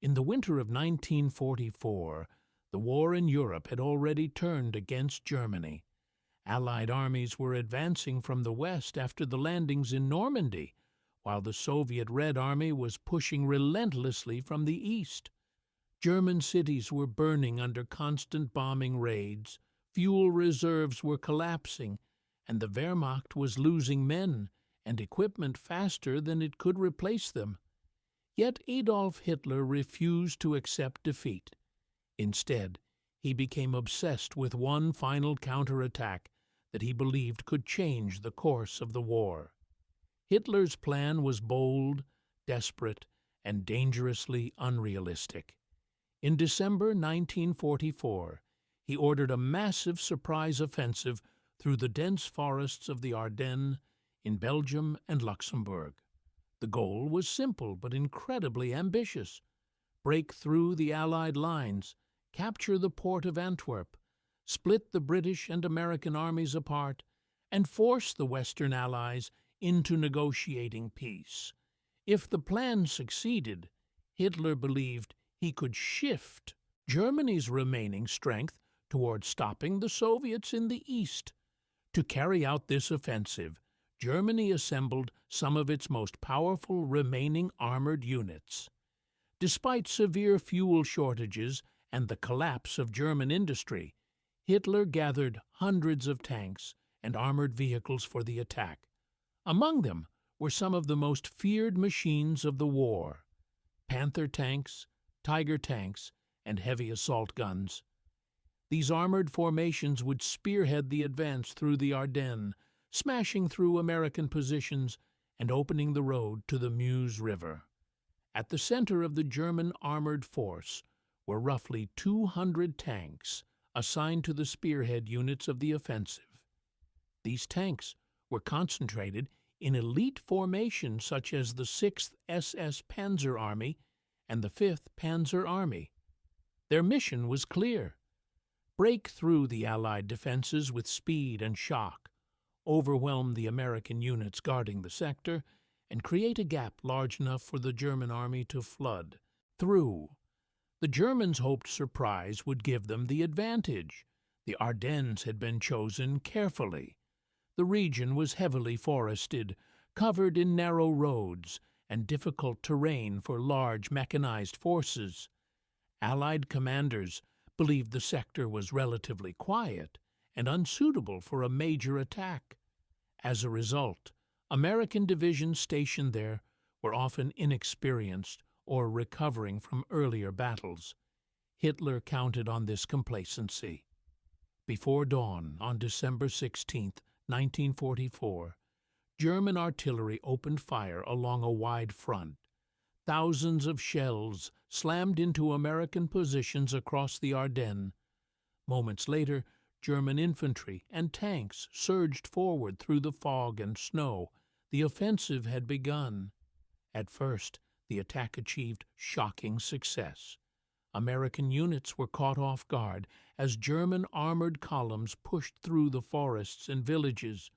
In the winter of 1944, the war in Europe had already turned against Germany. Allied armies were advancing from the west after the landings in Normandy, while the Soviet Red Army was pushing relentlessly from the east. German cities were burning under constant bombing raids, fuel reserves were collapsing, and the Wehrmacht was losing men and equipment faster than it could replace them. Yet Adolf Hitler refused to accept defeat. Instead, he became obsessed with one final counterattack that he believed could change the course of the war. Hitler's plan was bold, desperate, and dangerously unrealistic. In December 1944, he ordered a massive surprise offensive through the dense forests of the Ardennes in Belgium and Luxembourg. The goal was simple but incredibly ambitious: break through the Allied lines, capture the port of Antwerp, split the British and American armies apart, and force the Western Allies into negotiating peace. If the plan succeeded, Hitler believed he could shift Germany's remaining strength toward stopping the Soviets in the east. To carry out this offensive, Germany assembled some of its most powerful remaining armored units. Despite severe fuel shortages and the collapse of German industry, Hitler gathered hundreds of tanks and armored vehicles for the attack. Among them were some of the most feared machines of the war: Panther tanks, Tiger tanks, and heavy assault guns. These armored formations would spearhead the advance through the Ardennes, smashing through American positions and opening the road to the Meuse River. At the center of the German armored force were roughly 200 tanks assigned to the spearhead units of the offensive. These tanks were concentrated in elite formations such as the 6th SS Panzer Army and the 5th Panzer Army. Their mission was clear: break through the Allied defenses with speed and shock, overwhelm the American units guarding the sector, and create a gap large enough for the German army to flood through. The Germans hoped surprise would give them the advantage. The Ardennes had been chosen carefully. The region was heavily forested, covered in narrow roads, and difficult terrain for large mechanized forces. Allied commanders believed the sector was relatively quiet and unsuitable for a major attack. As a result, American divisions stationed there were often inexperienced or recovering from earlier battles. Hitler counted on this complacency. Before dawn on December 16, 1944, German artillery opened fire along a wide front. Thousands of shells slammed into American positions across the Ardennes. Moments later, German infantry and tanks surged forward through the fog and snow. The offensive had begun. At first, the attack achieved shocking success. American units were caught off guard as German armored columns pushed through the forests and villages.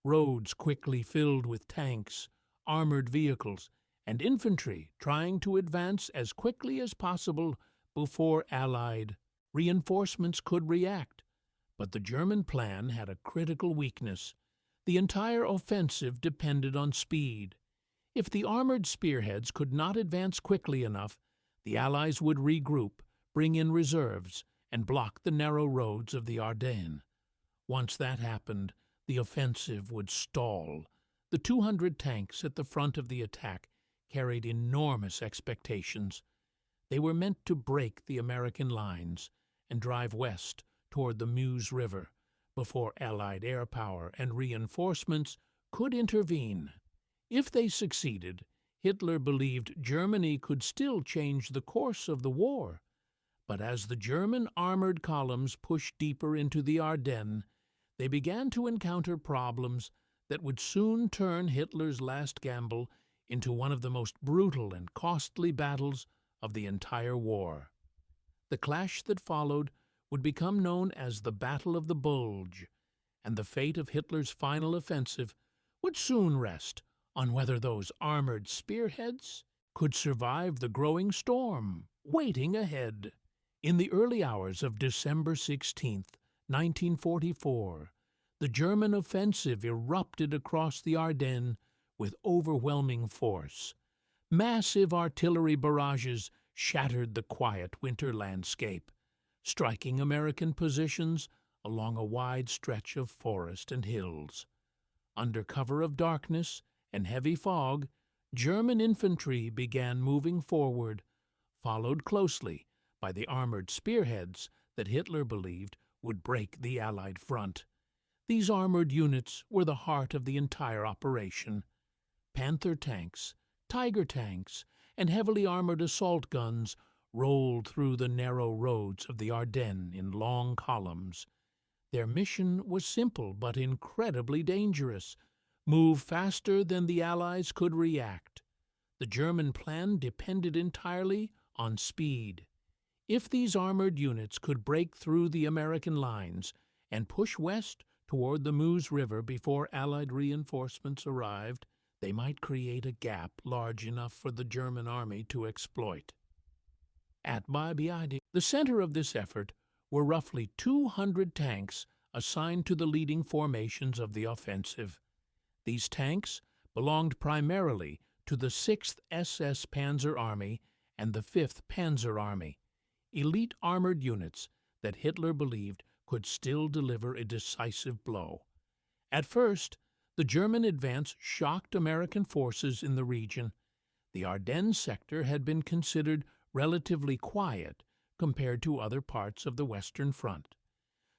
Roads quickly filled with tanks, armored vehicles, and infantry trying to advance as quickly as possible before Allied reinforcements could react. But the German plan had a critical weakness. The entire offensive depended on speed. If the armored spearheads could not advance quickly enough, the Allies would regroup, bring in reserves, and block the narrow roads of the Ardennes. Once that happened, the offensive would stall. The 200 tanks at the front of the attack carried enormous expectations. They were meant to break the American lines and drive west toward the Meuse River before Allied air power and reinforcements could intervene. If they succeeded, Hitler believed Germany could still change the course of the war. But as the German armored columns pushed deeper into the Ardennes, they began to encounter problems that would soon turn Hitler's last gamble into one of the most brutal and costly battles of the entire war. The clash that followed would become known as the Battle of the Bulge, and the fate of Hitler's final offensive would soon rest on whether those armored spearheads could survive the growing storm waiting ahead. In the early hours of December 16th, 1944, the German offensive erupted across the Ardennes with overwhelming force. Massive artillery barrages shattered the quiet winter landscape, striking American positions along a wide stretch of forest and hills. Under cover of darkness and heavy fog, German infantry began moving forward, followed closely by the armored spearheads that Hitler believed would break the Allied front. These armored units were the heart of the entire operation. Panther tanks, Tiger tanks, and heavily armored assault guns rolled through the narrow roads of the Ardennes in long columns. Their mission was simple but incredibly dangerous: move faster than the Allies could react. The German plan depended entirely on speed. If these armored units could break through the American lines and push west toward the Meuse River before Allied reinforcements arrived, they might create a gap large enough for the German army to exploit. At Bastogne, the center of this effort, were roughly 200 tanks assigned to the leading formations of the offensive. These tanks belonged primarily to the 6th SS Panzer Army and the 5th Panzer Army, elite armored units that Hitler believed could still deliver a decisive blow. At first, the German advance shocked American forces in the region. The Ardennes sector had been considered relatively quiet compared to other parts of the Western Front.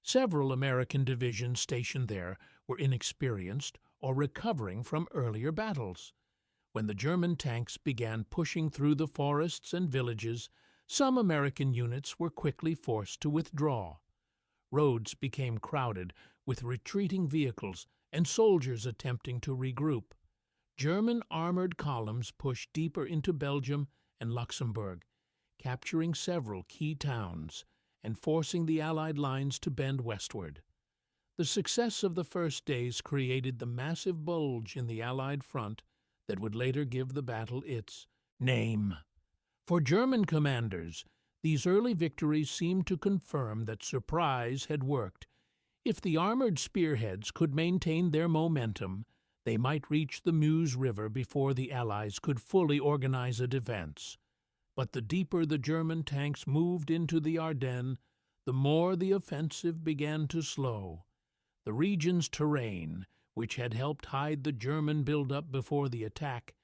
Several American divisions stationed there were inexperienced or recovering from earlier battles. When the German tanks began pushing through the forests and villages, some American units were quickly forced to withdraw. Roads became crowded with retreating vehicles and soldiers attempting to regroup. German armored columns pushed deeper into Belgium and Luxembourg, capturing several key towns and forcing the Allied lines to bend westward. The success of the first days created the massive bulge in the Allied front that would later give the battle its name. For German commanders, these early victories seemed to confirm that surprise had worked. If the armored spearheads could maintain their momentum, they might reach the Meuse River before the Allies could fully organize a defense. But the deeper the German tanks moved into the Ardennes, the more the offensive began to slow. The region's terrain, which had helped hide the German buildup before the attack,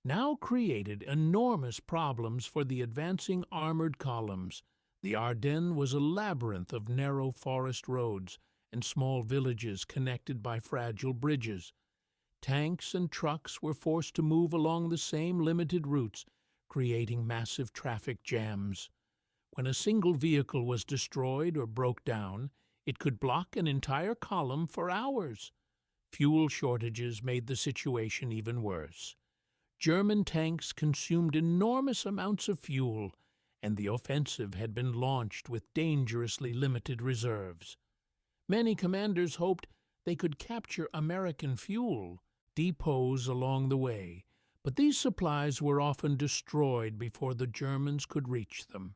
now created enormous problems for the advancing armored columns. The Ardennes was a labyrinth of narrow forest roads and small villages connected by fragile bridges. Tanks and trucks were forced to move along the same limited routes, creating massive traffic jams. When a single vehicle was destroyed or broke down, it could block an entire column for hours. Fuel shortages made the situation even worse. German tanks consumed enormous amounts of fuel, and the offensive had been launched with dangerously limited reserves. Many commanders hoped they could capture American fuel depots along the way, but these supplies were often destroyed before the Germans could reach them.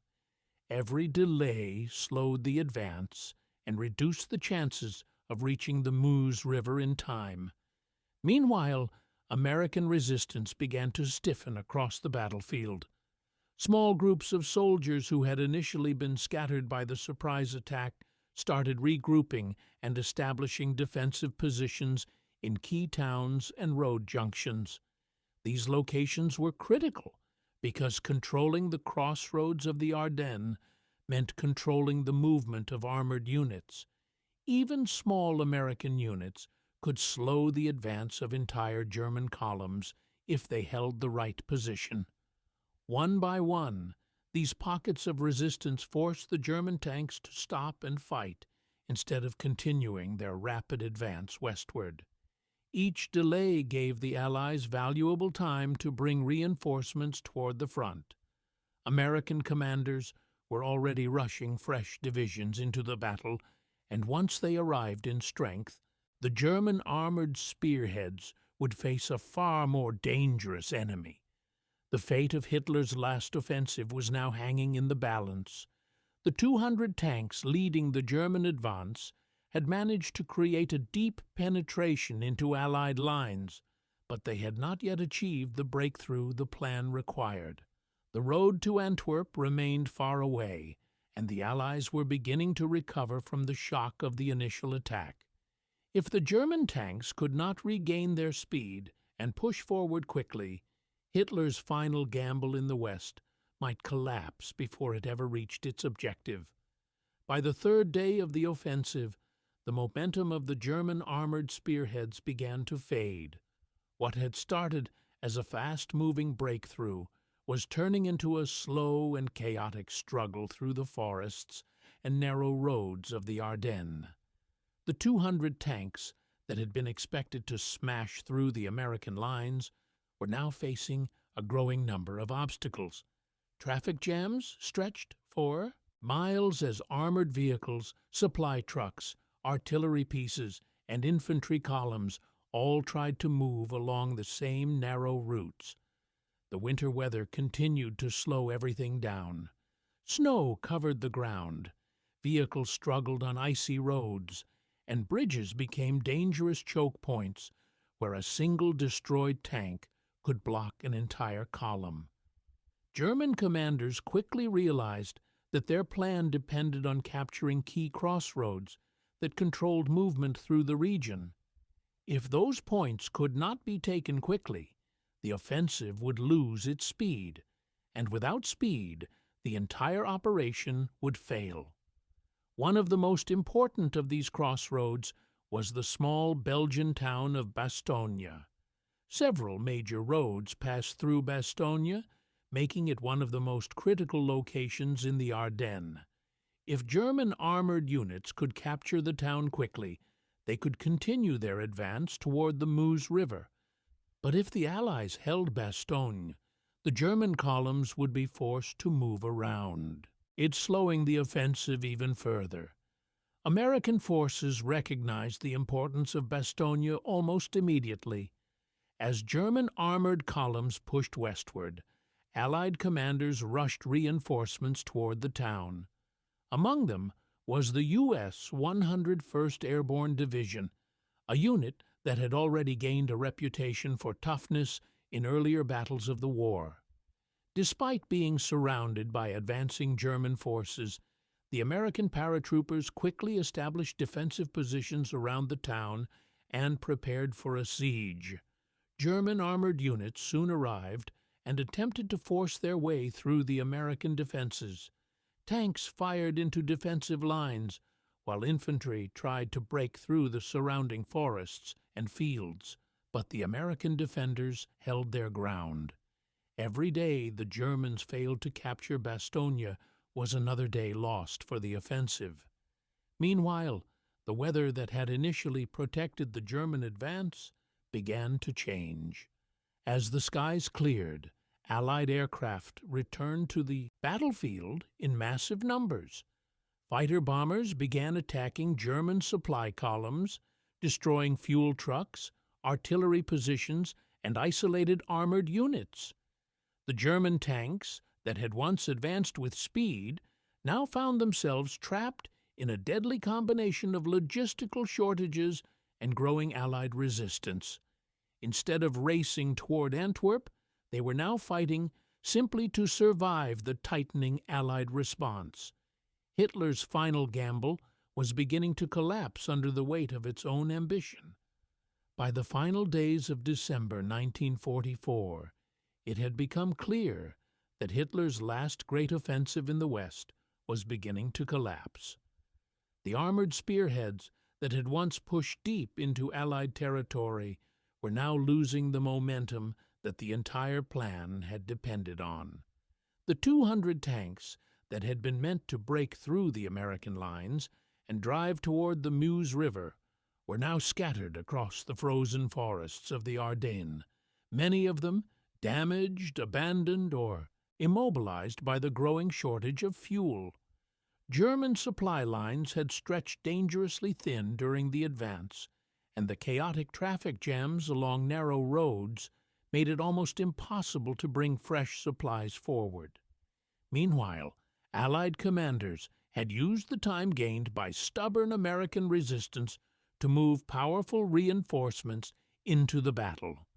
Every delay slowed the advance and reduced the chances of reaching the Meuse River in time. Meanwhile, American resistance began to stiffen across the battlefield. Small groups of soldiers who had initially been scattered by the surprise attack started regrouping and establishing defensive positions in key towns and road junctions. These locations were critical because controlling the crossroads of the Ardennes meant controlling the movement of armored units. Even small American units could slow the advance of entire German columns if they held the right position. One by one, these pockets of resistance forced the German tanks to stop and fight instead of continuing their rapid advance westward. Each delay gave the Allies valuable time to bring reinforcements toward the front. American commanders were already rushing fresh divisions into the battle, and once they arrived in strength, the German armored spearheads would face a far more dangerous enemy. The fate of Hitler's last offensive was now hanging in the balance. The 200 tanks leading the German advance had managed to create a deep penetration into Allied lines, but they had not yet achieved the breakthrough the plan required. The road to Antwerp remained far away, and the Allies were beginning to recover from the shock of the initial attack. If the German tanks could not regain their speed and push forward quickly, Hitler's final gamble in the West might collapse before it ever reached its objective. By the third day of the offensive, the momentum of the German armored spearheads began to fade. What had started as a fast-moving breakthrough was turning into a slow and chaotic struggle through the forests and narrow roads of the Ardennes. The 200 tanks that had been expected to smash through the American lines were now facing a growing number of obstacles. Traffic jams stretched for miles as armored vehicles, supply trucks, artillery pieces, and infantry columns all tried to move along the same narrow routes. The winter weather continued to slow everything down. Snow covered the ground, vehicles struggled on icy roads, and bridges became dangerous choke points where a single destroyed tank could block an entire column. German commanders quickly realized that their plan depended on capturing key crossroads that controlled movement through the region. If those points could not be taken quickly, the offensive would lose its speed, and without speed, the entire operation would fail. One of the most important of these crossroads was the small Belgian town of Bastogne. Several major roads passed through Bastogne, making it one of the most critical locations in the Ardennes. If German armored units could capture the town quickly, they could continue their advance toward the Meuse River. But if the Allies held Bastogne, the German columns would be forced to move around, it slowing the offensive even further. American forces recognized the importance of Bastogne almost immediately. As German armored columns pushed westward, Allied commanders rushed reinforcements toward the town. Among them was the U.S. 101st Airborne Division, a unit that had already gained a reputation for toughness in earlier battles of the war. Despite being surrounded by advancing German forces, the American paratroopers quickly established defensive positions around the town and prepared for a siege. German armored units soon arrived and attempted to force their way through the American defenses. Tanks fired into defensive lines, while infantry tried to break through the surrounding forests and fields, but the American defenders held their ground. Every day the Germans failed to capture Bastogne was another day lost for the offensive. Meanwhile, the weather that had initially protected the German advance began to change. As the skies cleared, Allied aircraft returned to the battlefield in massive numbers. Fighter bombers began attacking German supply columns, destroying fuel trucks, artillery positions, and isolated armored units. The German tanks that had once advanced with speed now found themselves trapped in a deadly combination of logistical shortages and growing Allied resistance. Instead of racing toward Antwerp, they were now fighting simply to survive the tightening Allied response. Hitler's final gamble was beginning to collapse under the weight of its own ambition. By the final days of December 1944, it had become clear that Hitler's last great offensive in the West was beginning to collapse. The armored spearheads that had once pushed deep into Allied territory were now losing the momentum that the entire plan had depended on. The 200 tanks that had been meant to break through the American lines and drive toward the Meuse River were now scattered across the frozen forests of the Ardennes, many of them damaged, abandoned, or immobilized by the growing shortage of fuel. German supply lines had stretched dangerously thin during the advance, and the chaotic traffic jams along narrow roads made it almost impossible to bring fresh supplies forward. Meanwhile, Allied commanders had used the time gained by stubborn American resistance to move powerful reinforcements into the battle.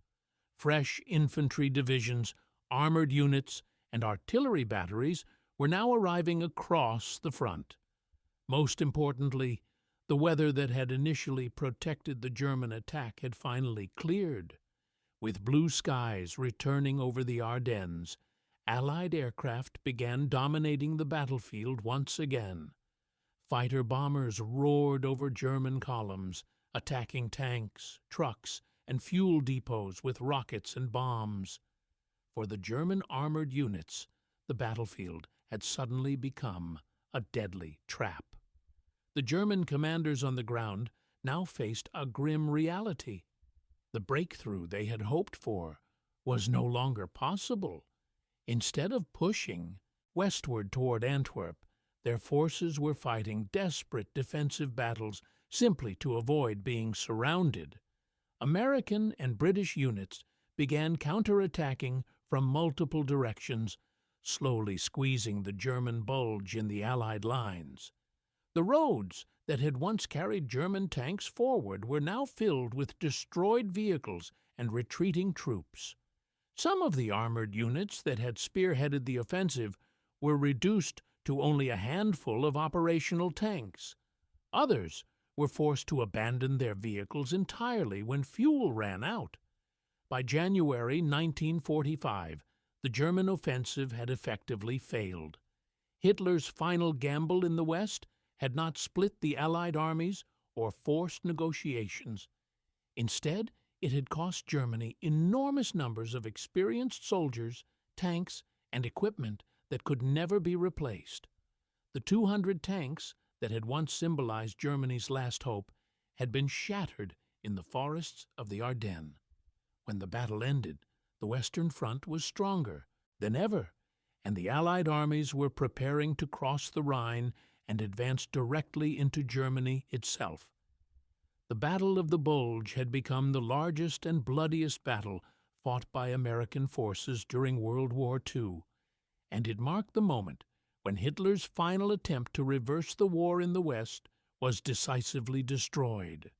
Fresh infantry divisions, armored units, and artillery batteries were now arriving across the front. Most importantly, the weather that had initially protected the German attack had finally cleared. With blue skies returning over the Ardennes, Allied aircraft began dominating the battlefield once again. Fighter-bombers roared over German columns, attacking tanks, trucks, and fuel depots with rockets and bombs. For the German armored units, the battlefield had suddenly become a deadly trap. The German commanders on the ground now faced a grim reality. The breakthrough they had hoped for was no longer possible. Instead of pushing westward toward Antwerp, their forces were fighting desperate defensive battles simply to avoid being surrounded. American and British units began counterattacking from multiple directions, slowly squeezing the German Bulge in the Allied lines. The roads that had once carried German tanks forward were now filled with destroyed vehicles and retreating troops. Some of the armored units that had spearheaded the offensive were reduced to only a handful of operational tanks. Others were forced to abandon their vehicles entirely when fuel ran out. By January 1945, the German offensive had effectively failed. Hitler's final gamble in the West had not split the Allied armies or forced negotiations. Instead, it had cost Germany enormous numbers of experienced soldiers, tanks, and equipment that could never be replaced. The 200 tanks that had once symbolized Germany's last hope had been shattered in the forests of the Ardennes. When the battle ended, the Western Front was stronger than ever, and the Allied armies were preparing to cross the Rhine and advance directly into Germany itself. The Battle of the Bulge had become the largest and bloodiest battle fought by American forces during World War II, and it marked the moment when Hitler's final attempt to reverse the war in the West was decisively destroyed.